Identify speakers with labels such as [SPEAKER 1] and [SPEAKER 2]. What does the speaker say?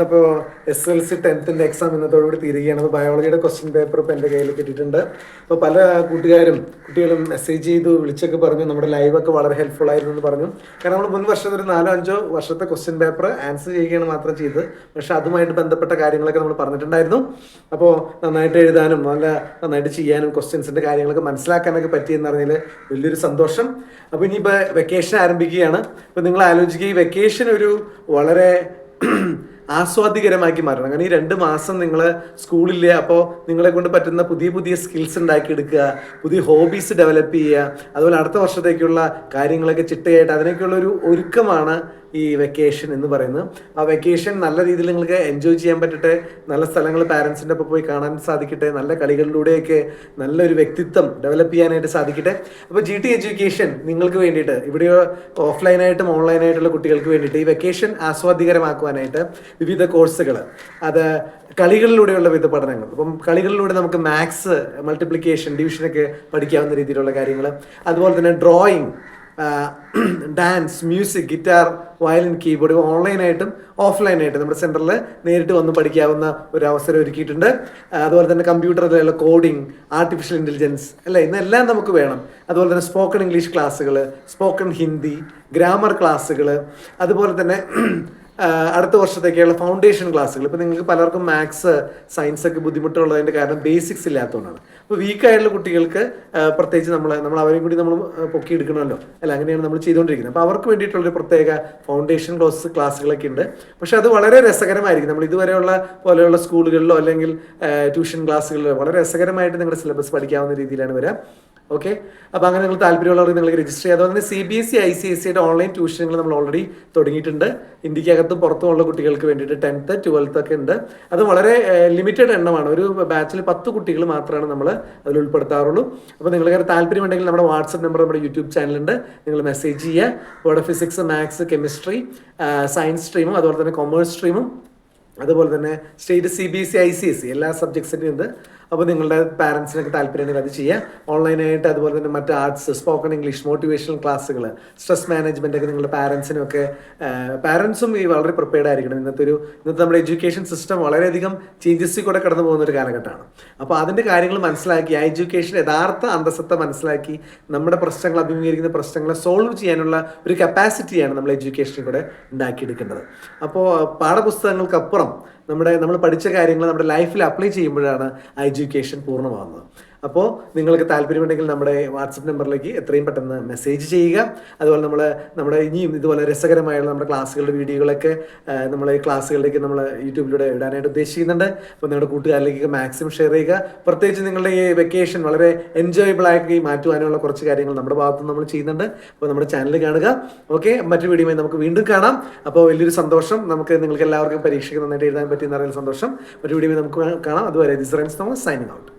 [SPEAKER 1] അപ്പോൾ SLC 10th exam ഇന്നത്തോടുകൂടി തീരുകയാണ്. അപ്പോൾ ബയോളജിയുടെ ക്വസ്റ്റ്യൻ പേപ്പർ ഇപ്പോൾ എൻ്റെ കയ്യിൽ കിട്ടിയിട്ടുണ്ട്. അപ്പോൾ പല കുട്ടികളും മെസ്സേജ് ചെയ്തു, വിളിച്ചൊക്കെ പറഞ്ഞു നമ്മുടെ ലൈവൊക്കെ വളരെ ഹെൽപ്ഫുൾ ആയിരുന്നു എന്ന് പറഞ്ഞു. കാരണം നമ്മൾ മുൻ വർഷത്തെ ഒരു 4-5 വർഷത്തെ ക്വസ്റ്റ്യൻ പേപ്പർ ആൻസർ ചെയ്യുകയാണ് മാത്രം ചെയ്തത്. പക്ഷേ അതുമായിട്ട് ബന്ധപ്പെട്ട കാര്യങ്ങളൊക്കെ നമ്മൾ പറഞ്ഞിട്ടുണ്ടായിരുന്നു. അപ്പോൾ നന്നായിട്ട് എഴുതാനും നന്നായിട്ട് ചെയ്യാനും ക്വസ്റ്റ്യൻസിൻ്റെ കാര്യങ്ങളൊക്കെ മനസ്സിലാക്കാനൊക്കെ പറ്റിയെന്ന് പറഞ്ഞാൽ വലിയൊരു സന്തോഷം. അപ്പോൾ ഇനിയിപ്പോൾ വെക്കേഷൻ ആരംഭിക്കുകയാണ്. അപ്പോൾ നിങ്ങൾ ആലോചിക്കുക, ഈ വെക്കേഷൻ ഒരു വളരെ ആസ്വാദികരമാക്കി മാറ്റണം. കാരണം ഈ 2 മാസം നിങ്ങൾ സ്കൂളില്ലേ, അപ്പോൾ നിങ്ങളെ കൊണ്ട് പറ്റുന്ന പുതിയ പുതിയ സ്കിൽസ് ഉണ്ടാക്കിയെടുക്കുക, പുതിയ ഹോബീസ് ഡെവലപ്പ് ചെയ്യുക, അതുപോലെ അടുത്ത വർഷത്തേക്കുള്ള കാര്യങ്ങളൊക്കെ ചിട്ടയായിട്ട് അതിനൊക്കെയുള്ള ഒരു ഒരുക്കമാണ് ഈ വെക്കേഷൻ എന്ന് പറയുന്നത്. ആ വെക്കേഷൻ നല്ല രീതിയിൽ നിങ്ങൾക്ക് എൻജോയ് ചെയ്യാൻ പറ്റട്ടെ, നല്ല സ്ഥലങ്ങൾ പാരൻസിൻ്റെ ഒപ്പം പോയി കാണാൻ സാധിക്കട്ടെ, നല്ല കളികളിലൂടെയൊക്കെ നല്ലൊരു വ്യക്തിത്വം ഡെവലപ്പ് ചെയ്യാനായിട്ട് സാധിക്കട്ടെ. അപ്പോൾ GT എഡ്യൂക്കേഷൻ നിങ്ങൾക്ക് വേണ്ടിയിട്ട്, ഇവിടെ ഓഫ്ലൈനായിട്ടും ഓൺലൈനായിട്ടുള്ള കുട്ടികൾക്ക് വേണ്ടിയിട്ട് ഈ വെക്കേഷൻ ആസ്വാദികരമാക്കുവാനായിട്ട് വിവിധ കോഴ്സുകൾ, അത് കളികളിലൂടെയുള്ള വിവിധ പഠനങ്ങൾ. അപ്പം കളികളിലൂടെ നമുക്ക് മാത്സ്, മൾട്ടിപ്ലിക്കേഷൻ, ഡിവിഷനൊക്കെ പഠിക്കാവുന്ന രീതിയിലുള്ള കാര്യങ്ങൾ, അതുപോലെ തന്നെ drawing, dance, music, guitar, violin, keyboard ഓൺലൈനായിട്ടും ഓഫ്ലൈനായിട്ടും നമ്മുടെ സെൻറ്ററിൽ നേരിട്ട് വന്ന് പഠിക്കാവുന്ന ഒരു അവസരം ഒരുക്കിയിട്ടുണ്ട്. അതുപോലെ തന്നെ കമ്പ്യൂട്ടറിലുള്ള കോഡിങ്, ആർട്ടിഫിഷ്യൽ ഇൻ്റലിജൻസ് അല്ലേ, ഇന്നെല്ലാം നമുക്ക് വേണം. അതുപോലെ തന്നെ സ്പോക്കൺ ഇംഗ്ലീഷ് ക്ലാസ്സുകൾ, സ്പോക്കൺ ഹിന്ദി, ഗ്രാമർ ക്ലാസ്സുകൾ, അതുപോലെ തന്നെ അടുത്ത വർഷത്തേക്കുള്ള ഫൗണ്ടേഷൻ ക്ലാസ്സുകൾ. ഇപ്പോൾ നിങ്ങൾക്ക് പലർക്കും മാത്സ്, സയൻസ് ഒക്കെ ബുദ്ധിമുട്ടുള്ളതിൻ്റെ കാരണം ബേസിക്സ് ഇല്ലാത്തതുകൊണ്ടാണ്. അപ്പോൾ വീക്കായിട്ടുള്ള കുട്ടികൾക്ക് പ്രത്യേകിച്ച് നമ്മൾ അവരെയും കൂടി നമ്മൾ പൊക്കിയെടുക്കണമല്ലോ, അല്ല, അങ്ങനെയാണ് നമ്മൾ ചെയ്തുകൊണ്ടിരിക്കുന്നത്. അപ്പോൾ അവർക്ക് വേണ്ടിയിട്ടുള്ളൊരു പ്രത്യേക ഫൗണ്ടേഷൻ ക്ലാസ്സുകളൊക്കെ ഉണ്ട്. പക്ഷേ അത് വളരെ രസകരമായിരിക്കും. നമ്മൾ ഇതുവരെയുള്ള പോലെയുള്ള സ്കൂളുകളിലോ അല്ലെങ്കിൽ ട്യൂഷൻ ക്ലാസ്സുകളിലോ വളരെ രസകരമായിട്ട് നിങ്ങളുടെ സിലബസ് പഠിക്കാവുന്ന രീതിയിലാണ് വരിക. ഓക്കെ, അപ്പോൾ അങ്ങനെ നിങ്ങൾ താല്പര്യമുള്ളവർക്ക് നിങ്ങൾക്ക് രജിസ്റ്റർ ചെയ്യുക. അതുപോലെ തന്നെ CBSE ICSE ഓൺലൈൻ ട്യൂഷനുകൾ നമ്മൾ ഓൾറെഡി തുടങ്ങിയിട്ടുണ്ട്. ഇന്ത്യക്കകത്തും പുറത്തുമുള്ള കുട്ടികൾക്ക് വേണ്ടിയിട്ട് 10th 12th ഒക്കെ ഉണ്ട്. അത് വളരെ ലിമിറ്റഡ് എണ്ണമാണ്. ഒരു ബാച്ചിൽ 10 കുട്ടികൾ മാത്രമാണ് നമ്മൾ അതിൽ ഉൾപ്പെടുത്താറുള്ളൂ. അപ്പോൾ നിങ്ങൾക്ക് താല്പര്യമുണ്ടെങ്കിൽ നമ്മുടെ വാട്സപ്പ് നമ്പർ, നമ്മുടെ യൂട്യൂബ് ചാനലുണ്ട്, നിങ്ങൾ മെസ്സേജ് ചെയ്യുക. ഇവിടെ ഫിസിക്സ്, മാത്സ്, കെമിസ്ട്രി, സയൻസ് സ്ട്രീമും അതുപോലെ തന്നെ കൊമേഴ്സ് സ്ട്രീമും അതുപോലെ തന്നെ സ്റ്റേറ്റ് CBSE ICSE എല്ലാ സബ്ജക്ട്സിനും ഉണ്ട്. അപ്പോൾ നിങ്ങളുടെ പാരൻസിനൊക്കെ താല്പര്യമുണ്ടെങ്കിൽ അത് ചെയ്യുക. ഓൺലൈനായിട്ട് അതുപോലെ തന്നെ മറ്റ് ആർട്സ്, സ്പോക്കൺ ഇംഗ്ലീഷ്, മോട്ടിവേഷണൽ ക്ലാസ്സുകൾ, സ്ട്രെസ് മാനേജ്മെൻ്റ് ഒക്കെ നിങ്ങളുടെ പാരൻസിനൊക്കെ, പാരൻസും ഈ വളരെ പ്രിപ്പയർഡ് ആയിരിക്കണം. ഇന്നത്തെ നമ്മുടെ എഡ്യൂക്കേഷൻ സിസ്റ്റം വളരെയധികം ചേഞ്ചസിൽ കൂടെ കടന്നു പോകുന്ന ഒരു കാലഘട്ടമാണ്. അപ്പോൾ അതിൻ്റെ കാര്യങ്ങൾ മനസ്സിലാക്കി, ആ എഡ്യൂക്കേഷൻ യഥാർത്ഥ അന്തസത്ത മനസ്സിലാക്കി നമ്മുടെ പ്രശ്നങ്ങൾ, അഭിമുഖീകരിക്കുന്ന പ്രശ്നങ്ങളെ സോൾവ് ചെയ്യാനുള്ള ഒരു കപ്പാസിറ്റിയാണ് നമ്മൾ എഡ്യൂക്കേഷനിൽ കൂടെ ഉണ്ടാക്കിയെടുക്കേണ്ടത്. അപ്പോൾ പാഠപുസ്തകങ്ങൾക്കപ്പുറം നമ്മൾ പഠിച്ച കാര്യങ്ങൾ നമ്മുടെ ലൈഫിൽ അപ്ലൈ ചെയ്യുമ്പോഴാണ് ആ എഡ്യൂക്കേഷൻ പൂർണ്ണമാകുന്നത്. അപ്പോൾ നിങ്ങൾക്ക് താല്പര്യമുണ്ടെങ്കിൽ നമ്മുടെ വാട്സപ്പ് നമ്പറിലേക്ക് എത്രയും പെട്ടെന്ന് മെസ്സേജ് ചെയ്യുക. അതുപോലെ നമ്മുടെ ഇനിയും ഇതുപോലെ രസകരമായുള്ള നമ്മുടെ ക്ലാസ്സുകളുടെ വീഡിയോകളൊക്കെ നമ്മൾ ഈ ക്ലാസ്സുകളിലേക്ക് നമ്മൾ യൂട്യൂബിലൂടെ ഇടാനായിട്ട് ഉദ്ദേശിക്കുന്നുണ്ട്. അപ്പോൾ നിങ്ങളുടെ കൂട്ടുകാരിലേക്ക് മാക്സിമം ഷെയർ ചെയ്യുക. പ്രത്യേകിച്ച് നിങ്ങളുടെ ഈ വെക്കേഷൻ വളരെ എൻജോയബിൾ ആക്കി മാറ്റുവാനുള്ള കുറച്ച് കാര്യങ്ങൾ നമ്മുടെ ഭാഗത്ത് നമ്മൾ ചെയ്യുന്നുണ്ട്. അപ്പോൾ നമ്മുടെ ചാനൽ കാണുക. ഓക്കെ, മറ്റു വീഡിയോയുമായി നമുക്ക് വീണ്ടും കാണാം. അപ്പോൾ വലിയൊരു സന്തോഷം. നിങ്ങൾക്ക് എല്ലാവർക്കും പരീക്ഷയ്ക്ക് നന്നായിട്ട് എഴുതാൻ പറ്റിയെന്ന് അറിയുന്ന സന്തോഷം. മറ്റു വീഡിയോയുമായി നമുക്ക് കാണാം. അതുവരെ this runs Thomas signing out.